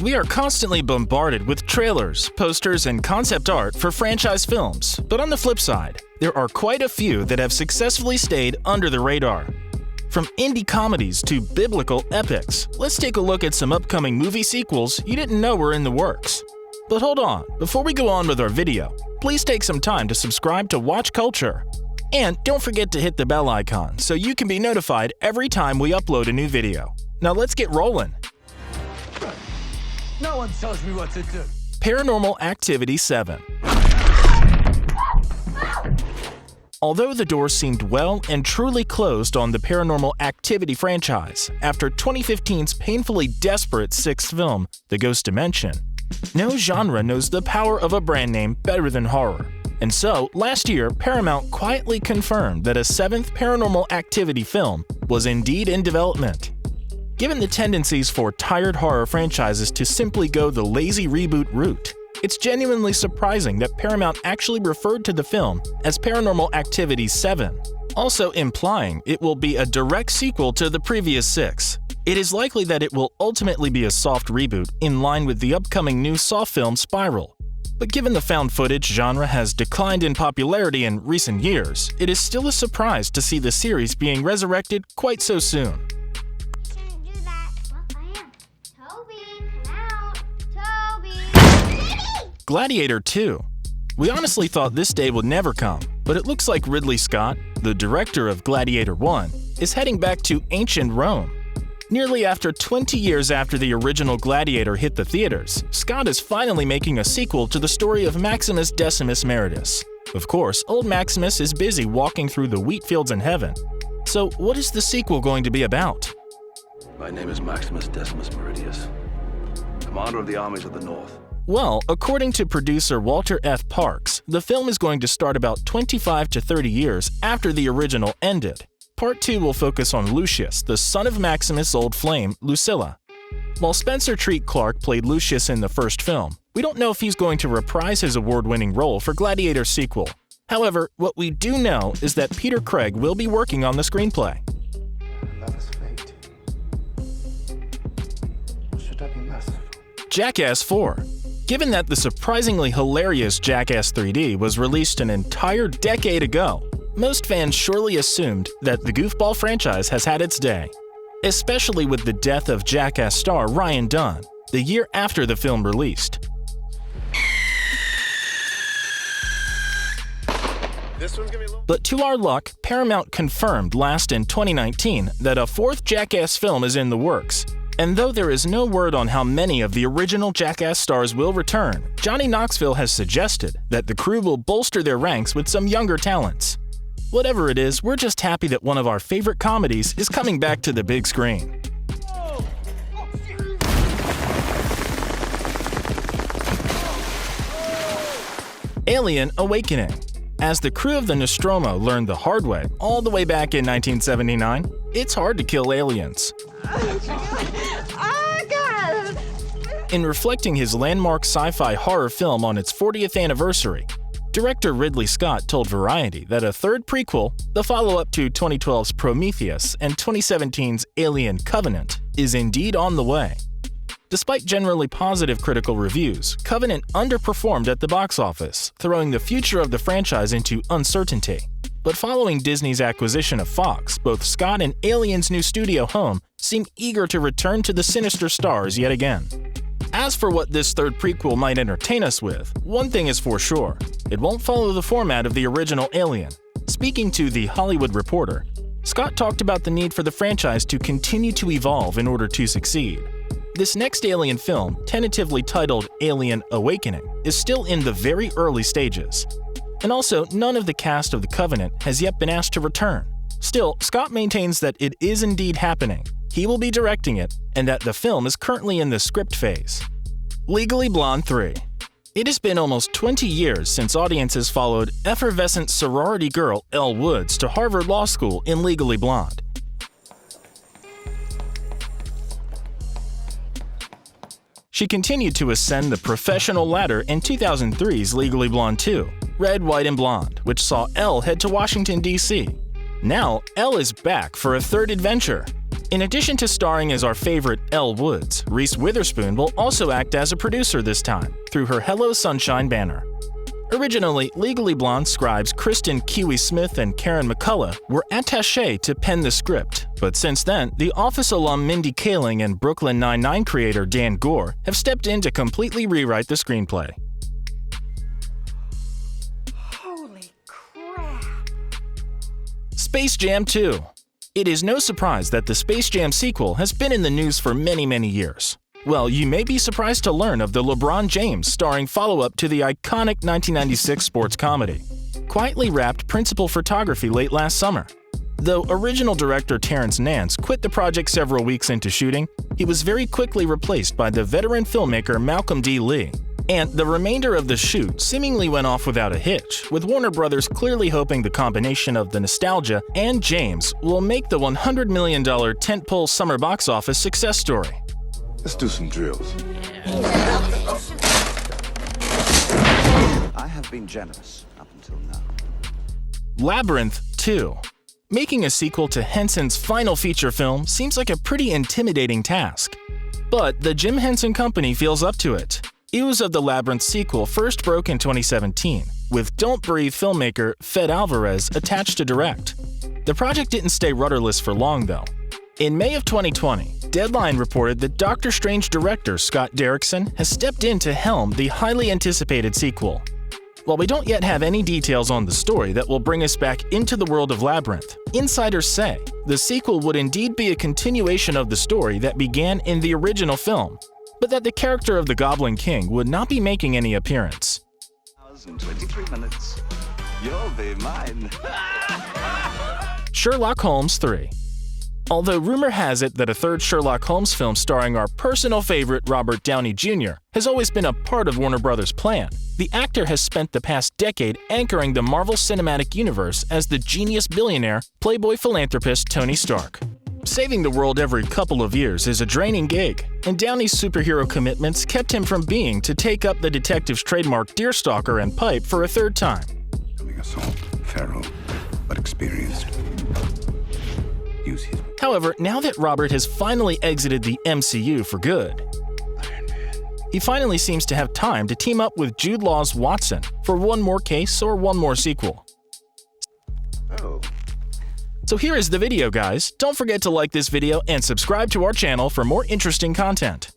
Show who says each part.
Speaker 1: We are constantly bombarded with trailers, posters, and concept art for franchise films, but on the flip side, there are quite a few that have successfully stayed under the radar. From indie comedies to biblical epics, let's take a look at some upcoming movie sequels you didn't know were in the works. But hold on, before we go on with our video, please take some time to subscribe to Watch Culture. And don't forget to hit the bell icon so you can be notified every time we upload a new video. Now let's get rolling.
Speaker 2: No one tells me what to do.
Speaker 1: Paranormal Activity 7. Although the door seemed well and truly closed on the Paranormal Activity franchise after 2015's painfully desperate sixth film, The Ghost Dimension, no genre knows the power of a brand name better than horror. And so, last year, Paramount quietly confirmed that a seventh Paranormal Activity film was indeed in development. Given the tendencies for tired horror franchises to simply go the lazy reboot route, it's genuinely surprising that Paramount actually referred to the film as Paranormal Activity 7, also implying it will be a direct sequel to the previous 6. It is likely that it will ultimately be a soft reboot in line with the upcoming new Saw film Spiral. But given the found footage genre has declined in popularity in recent years, it is still a surprise to see the series being resurrected quite so soon. Gladiator II. We honestly thought this day would never come, but it looks like Ridley Scott, the director of Gladiator I, is heading back to ancient Rome. Nearly after 20 years after the original Gladiator hit the theaters, Scott is finally making a sequel to the story of Maximus Decimus Meritus. Of course, old Maximus is busy walking through the wheat fields in heaven. So what is the sequel going to be about?
Speaker 3: My name is Maximus Decimus Meridius, commander of the armies of the North.
Speaker 1: Well, according to producer Walter F. Parks, the film is going to start about 25 to 30 years after the original ended. Part 2 will focus on Lucius, the son of Maximus' old flame, Lucilla. While Spencer Treat Clark played Lucius in the first film, we don't know if he's going to reprise his award-winning role for Gladiator's sequel. However, what we do know is that Peter Craig will be working on the screenplay.
Speaker 4: Love is fate. Should I be merciful?
Speaker 1: Jackass IV. Given that the surprisingly hilarious Jackass 3D was released an entire decade ago, most fans surely assumed that the goofball franchise has had its day. Especially with the death of Jackass star Ryan Dunn, the year after the film released. But to our luck, Paramount confirmed last in 2019 that a fourth Jackass film is in the works. And though there is no word on how many of the original Jackass stars will return, Johnny Knoxville has suggested that the crew will bolster their ranks with some younger talents. Whatever it is, we're just happy that one of our favorite comedies is coming back to the big screen. Alien Awakening. As the crew of the Nostromo learned the hard way all the way back in 1979, it's hard to kill aliens. In reflecting his landmark sci-fi horror film on its 40th anniversary, director Ridley Scott told Variety that a third prequel, the follow-up to 2012's Prometheus and 2017's Alien Covenant, is indeed on the way. Despite generally positive critical reviews, Covenant underperformed at the box office, throwing the future of the franchise into uncertainty. But following Disney's acquisition of Fox, both Scott and Alien's new studio home seem eager to return to the sinister stars yet again. As for what this third prequel might entertain us with, one thing is for sure: it won't follow the format of the original Alien. Speaking to The Hollywood Reporter, Scott talked about the need for the franchise to continue to evolve in order to succeed. This next Alien film, tentatively titled Alien Awakening, is still in the very early stages. And also, none of the cast of The Covenant has yet been asked to return. Still, Scott maintains that it is indeed happening. He will be directing it, and that the film is currently in the script phase. Legally Blonde 3. It has been almost 20 years since audiences followed effervescent sorority girl Elle Woods to Harvard Law School in Legally Blonde. She continued to ascend the professional ladder in 2003's Legally Blonde 2, Red, White, and Blonde, which saw Elle head to Washington, D.C. Now, Elle is back for a third adventure. In addition to starring as our favorite Elle Woods, Reese Witherspoon will also act as a producer this time, through her Hello Sunshine banner. Originally, Legally Blonde scribes Kristen Kiwi Smith and Karen McCullough were attachés to pen the script, but since then, The Office alum Mindy Kaling and Brooklyn Nine-Nine creator Dan Gore have stepped in to completely rewrite the screenplay.
Speaker 2: Holy crap!
Speaker 1: Space Jam 2. It is no surprise that the Space Jam sequel has been in the news for many years. Well, you may be surprised to learn of the LeBron James starring follow-up to the iconic 1996 sports comedy. Quietly wrapped principal photography late last summer. Though original director Terrence Nance quit the project several weeks into shooting, he was very quickly replaced by the veteran filmmaker Malcolm D. Lee. And the remainder of the shoot seemingly went off without a hitch, with Warner Brothers clearly hoping the combination of the nostalgia and James will make the $100 million tentpole summer box office success story.
Speaker 5: Let's do some drills.
Speaker 6: I have been generous up until now.
Speaker 1: Labyrinth II. Making a sequel to Henson's final feature film seems like a pretty intimidating task. But the Jim Henson Company feels up to it. News of the Labyrinth sequel first broke in 2017, with Don't Breathe filmmaker Fed Alvarez attached to direct. The project didn't stay rudderless for long, though. In May of 2020, Deadline reported that Doctor Strange director Scott Derrickson has stepped in to helm the highly anticipated sequel. While we don't yet have any details on the story that will bring us back into the world of Labyrinth, insiders say the sequel would indeed be a continuation of the story that began in the original film, but that the character of the Goblin King would not be making any appearance.
Speaker 6: Hours and 23 minutes. You'll be mine.
Speaker 1: Sherlock Holmes 3. Although rumor has it that a third Sherlock Holmes film starring our personal favorite Robert Downey Jr. has always been a part of Warner Brothers' plan, the actor has spent the past decade anchoring the Marvel Cinematic Universe as the genius billionaire, playboy philanthropist Tony Stark. Saving the world every couple of years is a draining gig, and Downey's superhero commitments kept him from being to take up the detective's trademark deerstalker and pipe for a third time.
Speaker 5: Coming assault, feral, but experienced. Use his...
Speaker 1: However, now that Robert has finally exited the MCU for good, he finally seems to have time to team up with Jude Law's Watson for one more case or one more sequel.
Speaker 6: Oh.
Speaker 1: So here is the video, guys. Don't forget to like this video and subscribe to our channel for more interesting content.